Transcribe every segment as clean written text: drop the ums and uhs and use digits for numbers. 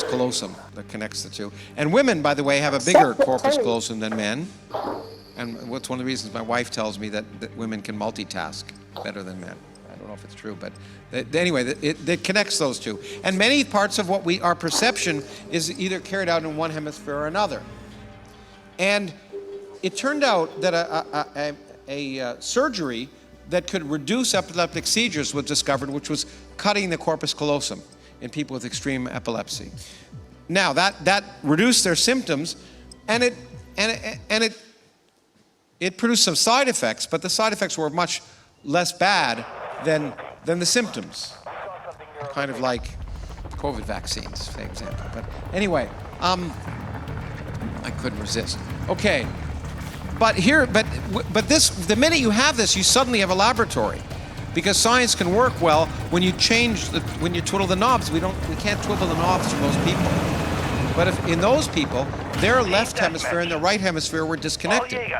corpus callosum that connects the two. And women, by the way, have a bigger corpus callosum than men. And what's one of the reasons my wife tells me that women can multitask better than men. I don't know if it's true, but anyway, it connects those two. And many parts of our perception is either carried out in one hemisphere or another. And it turned out that a surgery that could reduce epileptic seizures was discovered, which was cutting the corpus callosum in people with extreme epilepsy. Now that reduced their symptoms, and it produced some side effects, but the side effects were much less bad than the symptoms. Kind of like COVID vaccines, for example. But anyway, I couldn't resist. Okay, but the minute you have this, you suddenly have a laboratory, because science can work well when you when you twiddle the knobs. We can't twiddle the knobs for most people. But if in those people, their left hemisphere and the right hemisphere were disconnected.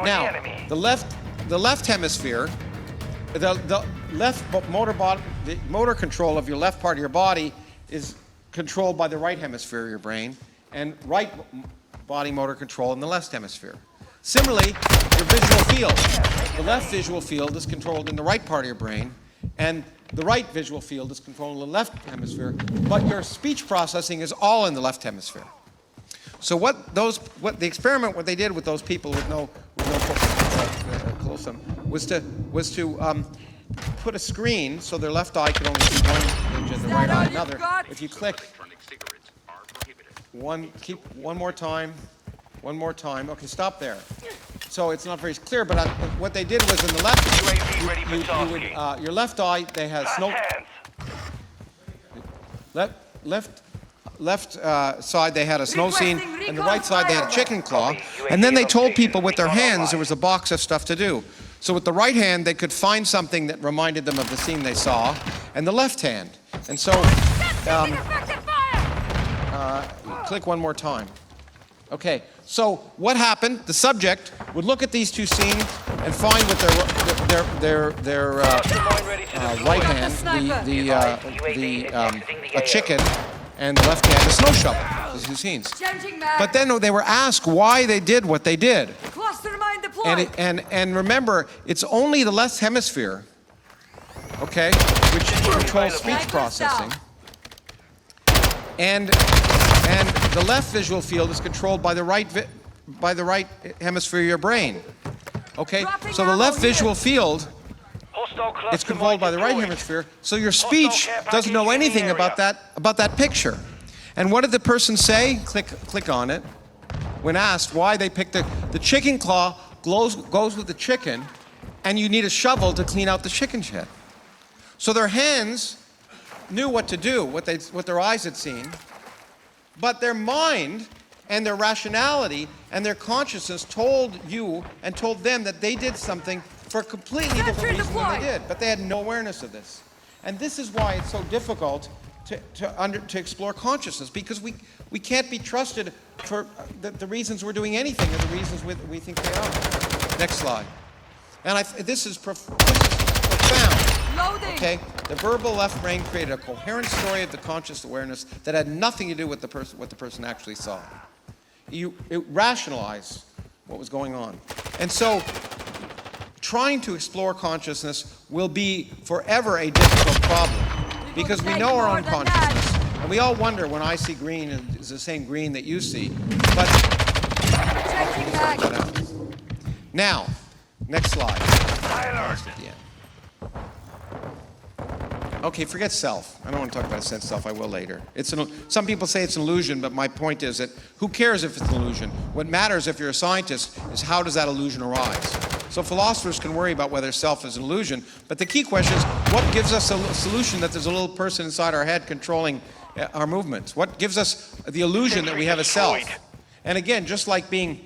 Now, the left hemisphere, the motor control of your left part of your body is controlled by the right hemisphere of your brain, and right body motor control in the left hemisphere. Similarly, your visual field. The left visual field is controlled in the right part of your brain, and the right visual field is controlled in the left hemisphere, but your speech processing is all in the left hemisphere. So what the experiment, what they did with those people with no callosum was to put a screen so their left eye could only see one image and the right eye another. If you click one more time. Okay, stop there. So it's not very clear, but what they did was in the left, your left eye, they had left side they had a snow scene, and the right side they had a chicken claw. And then they told people with their hands there was a box of stuff to do. So with the right hand, they could find something that reminded them of the scene they saw, and the left hand. And so, click one more time. Okay, so what happened? The subject would look at these two scenes and find with their right hand a chicken, and the left hand a snow shovel. Those two scenes. But then they were asked why they did what they did. And remember, it's only the left hemisphere, okay, which controls speech processing, and the left visual field is controlled by the right hemisphere of your brain. Okay, so the left visual field is controlled by the right hemisphere, so your speech doesn't know anything about that picture. And what did the person say? Click on it. When asked why they picked the chicken claw goes with the chicken, and you need a shovel to clean out the chicken shit. So their hands knew what to do, what their eyes had seen. But their mind and their rationality and their consciousness told you and told them that they did something for a completely different reason than they did. But they had no awareness of this. And this is why it's so difficult to explore consciousness, because we can't be trusted for the reasons we're doing anything or the reasons we think they are. Next slide. And this is profound. Loading. Okay, the verbal left brain created a coherent story of the conscious awareness that had nothing to do with what the person actually saw. It rationalized what was going on. And so trying to explore consciousness will be forever a difficult problem, because we know our own consciousness. And we all wonder when I see green, is the same green that you see. But now, next slide. Almost at the end. Okay, forget self. I don't want to talk about a sense of self. I will later. Some people say it's an illusion, but my point is that who cares if it's an illusion? What matters if you're a scientist is how does that illusion arise? So philosophers can worry about whether self is an illusion, but the key question is what gives us a solution that there's a little person inside our head controlling our movements? What gives us the illusion that we have a self? And again, just like being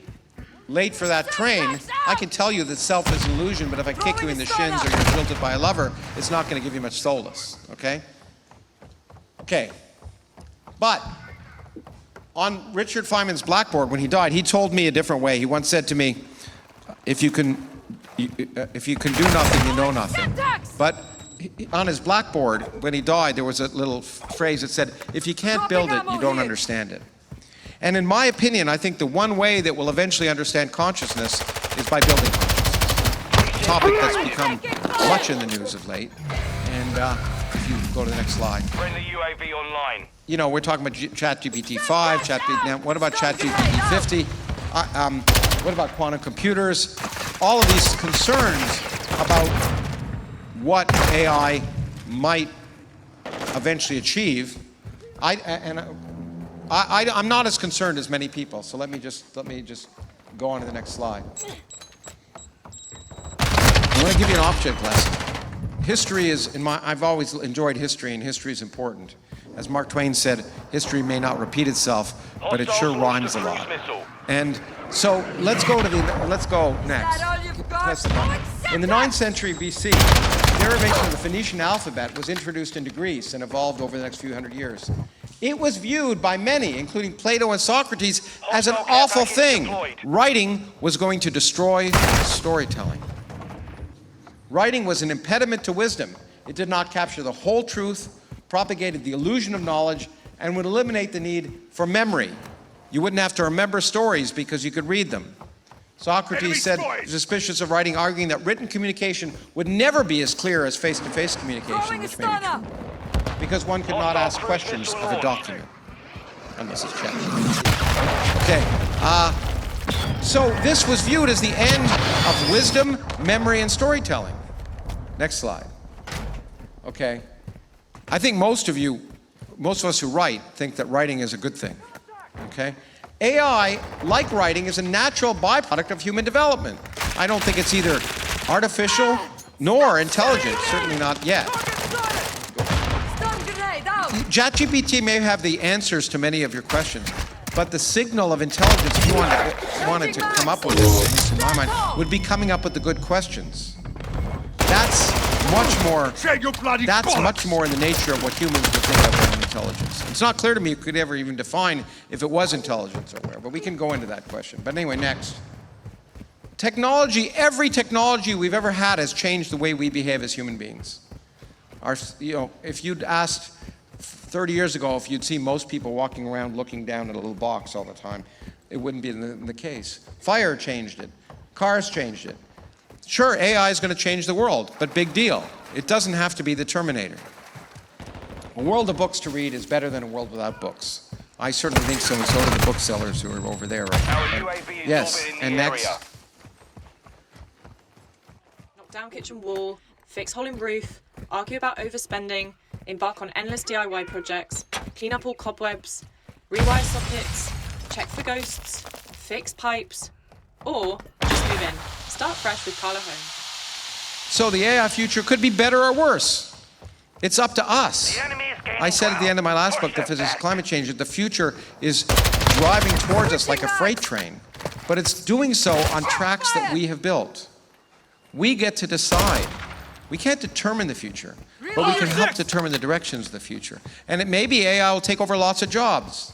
late for that train, I can tell you that self is an illusion, but if I kick you in the shins or you're jilted by a lover, it's not going to give you much solace, okay? Okay. But on Richard Feynman's blackboard, when he died, he told me a different way. He once said to me, if you can do nothing, you know nothing. But on his blackboard, when he died, there was a little phrase that said, if you can't build it, you don't understand it. And in my opinion, I think the one way that we'll eventually understand consciousness is by building consciousness. A topic that's become much in the news of late. And if you go to the next slide. Bring the UAV online. You know, we're talking about ChatGPT 5, now what about ChatGPT 50? What about quantum computers? All of these concerns about what AI might eventually achieve. I'm not as concerned as many people, so let me just go on to the next slide. I want to give you an object lesson. History is, I've always enjoyed history, and history is important. As Mark Twain said, history may not repeat itself, but it sure rhymes a lot. And so let's go next. Press the button. In the 9th century BC, derivation of the Phoenician alphabet was introduced into Greece and evolved over the next few hundred years. It was viewed by many, including Plato and Socrates, as an awful thing. Writing was going to destroy storytelling. Writing was an impediment to wisdom. It did not capture the whole truth, propagated the illusion of knowledge, and would eliminate the need for memory. You wouldn't have to remember stories because you could read them. Socrates said, suspicious of writing, arguing that written communication would never be as clear as face-to-face communication, which may be true, because one could not ask questions of a document, unless it's checked. Okay, so this was viewed as the end of wisdom, memory, and storytelling. Next slide. Okay, I think most of us who write think that writing is a good thing, okay? AI, like writing, is a natural byproduct of human development. I don't think it's either artificial nor intelligent, certainly not yet. ChatGPT may have the answers to many of your questions, but the signal of intelligence, if you wanted to come up with this, at least in my mind, would be coming up with the good questions. That's much more in the nature of what humans would think of as intelligence. It's not clear to me you could ever even define if it was intelligence or where, but we can go into that question. But anyway, next. Technology, every technology we've ever had has changed the way we behave as human beings. If you'd asked 30 years ago if you'd see most people walking around looking down at a little box all the time, it wouldn't be the case. Fire changed it. Cars changed it. Sure, AI is going to change the world, but big deal. It doesn't have to be the Terminator. A world of books to read is better than a world without books. I certainly think so, and so do the booksellers who are over there right now. Yes, and next. Knock down kitchen wall, fix hole in roof, argue about overspending, embark on endless DIY projects, clean up all cobwebs, rewire sockets, check for ghosts, fix pipes, or just move in. Start fresh with Carla Home. So the AI future could be better or worse. It's up to us. I said at the end of my last book, The Physics of Climate Change, that the future is driving towards us like a freight train, but it's doing so on tracks that we have built. We get to decide. We can't determine the future, but we can help determine the directions of the future. And it may be AI will take over lots of jobs.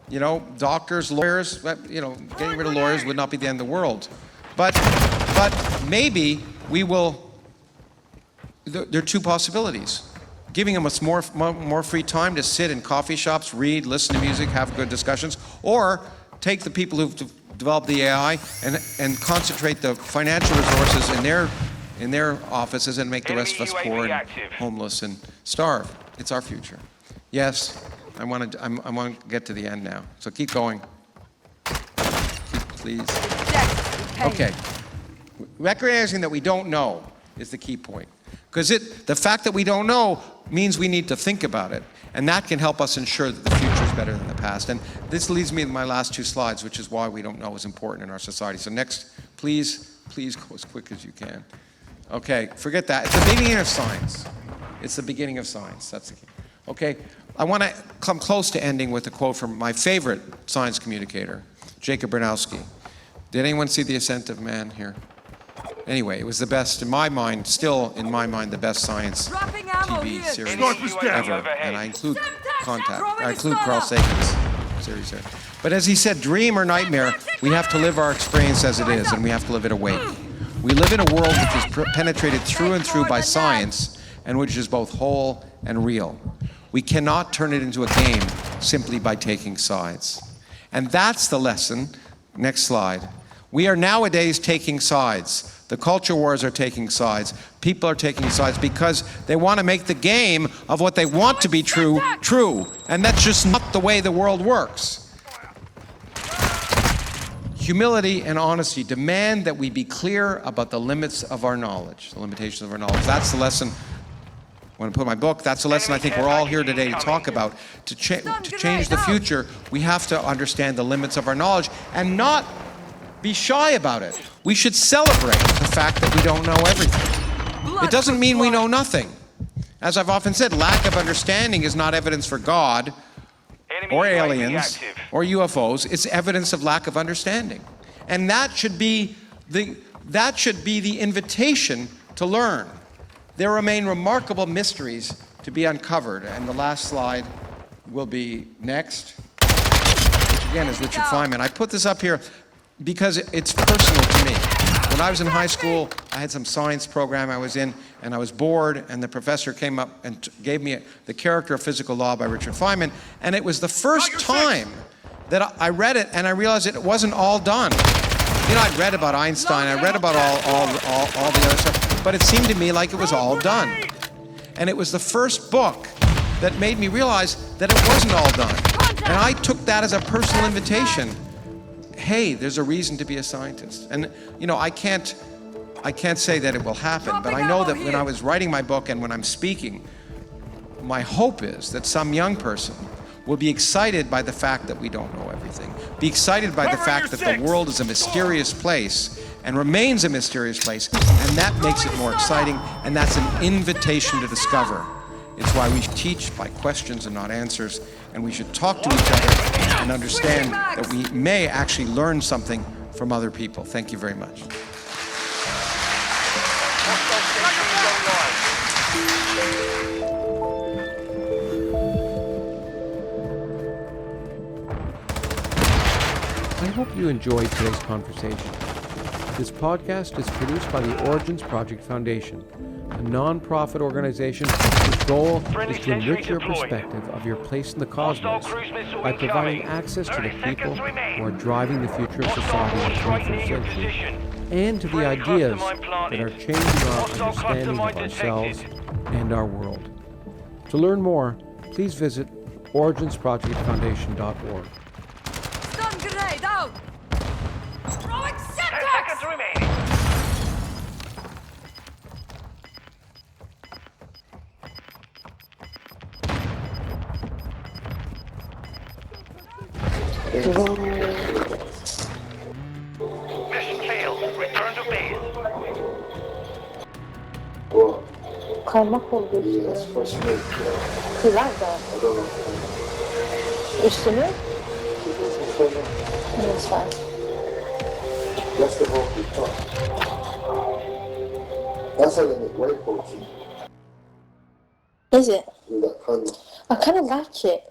You know, doctors, lawyers, getting rid of lawyers would not be the end of the world. But maybe we will, there are two possibilities. Giving them more free time to sit in coffee shops, read, listen to music, have good discussions, or take the people who've developed the AI and concentrate the financial resources in their offices and make the rest of us poor and homeless and starve. It's our future. Yes, I want to get to the end now. So keep going. Please. Okay. Recognizing that we don't know is the key point. Because the fact that we don't know means we need to think about it. And that can help us ensure that the future is better than the past. And this leads me to my last two slides, which is why we don't know is important in our society. So next, please go as quick as you can. Okay, forget that. It's the beginning of science. It's the beginning of science. That's the key. Okay, I want to come close to ending with a quote from my favorite science communicator, Jacob Bernowski. Did anyone see The Ascent of Man here? Anyway, it was the best, in my mind, still in my mind, the best science TV series ever. And I include Carl Sagan's series there. But as he said, dream or nightmare, we have to live our experience as it is, and we have to live it awake. We live in a world which is penetrated through and through by science, and which is both whole and real. We cannot turn it into a game simply by taking sides. And that's the lesson. Next slide. We are nowadays taking sides. The culture wars are taking sides. People are taking sides because they want to make the game of what they want to be true, true. And that's just not the way the world works. Humility and honesty demand that we be clear about the limits of our knowledge, the limitations of our knowledge. That's the lesson. When I put my book, that's the lesson I think we're all here today to talk about. To change the future, we have to understand the limits of our knowledge and not be shy about it. We should celebrate the fact that we don't know everything. It doesn't mean we know nothing. As I've often said, lack of understanding is not evidence for God or aliens or UFOs. It's evidence of lack of understanding. And that should be the invitation to learn. There remain remarkable mysteries to be uncovered. And the last slide will be next, which again is Richard Feynman. I put this up here because it's personal to me. When I was in high school, I had some science program I was in, and I was bored, and the professor came up and gave me The Character of Physical Law by Richard Feynman, and it was the first time that I read it, and I realized it wasn't all done. You know, I'd read about Einstein, I read about all the other stuff, but it seemed to me like it was all done. And it was the first book that made me realize that it wasn't all done. And I took that as a personal invitation. Hey, there's a reason to be a scientist. And you know, I can't say that it will happen, but I know that when I was writing my book and when I'm speaking, my hope is that some young person will be excited by the fact that we don't know everything. Be excited by the fact that the world is a mysterious place and remains a mysterious place, and that makes it more exciting, and that's an invitation to discover. It's why we teach by questions and not answers, and we should talk to each other and understand that we may actually learn something from other people. Thank you very much. I hope you enjoyed today's conversation. This podcast is produced by the Origins Project Foundation, a non-profit organization whose goal is to enrich your perspective of your place in the cosmos by providing access to the people who are driving the future of society in the 21st century, and to the ideas that are changing our understanding of ourselves and our world. To learn more, please visit originsprojectfoundation.org. Stun grenade out! Throwing 10 septics! seconds remaining. Mission failed. Return to base. Kaymak oldu üstüne. Kızar da. Üstünü? Lütfen. That's the whole thing. That's how they make whey protein. Is it? In that kind of. I kind of like it.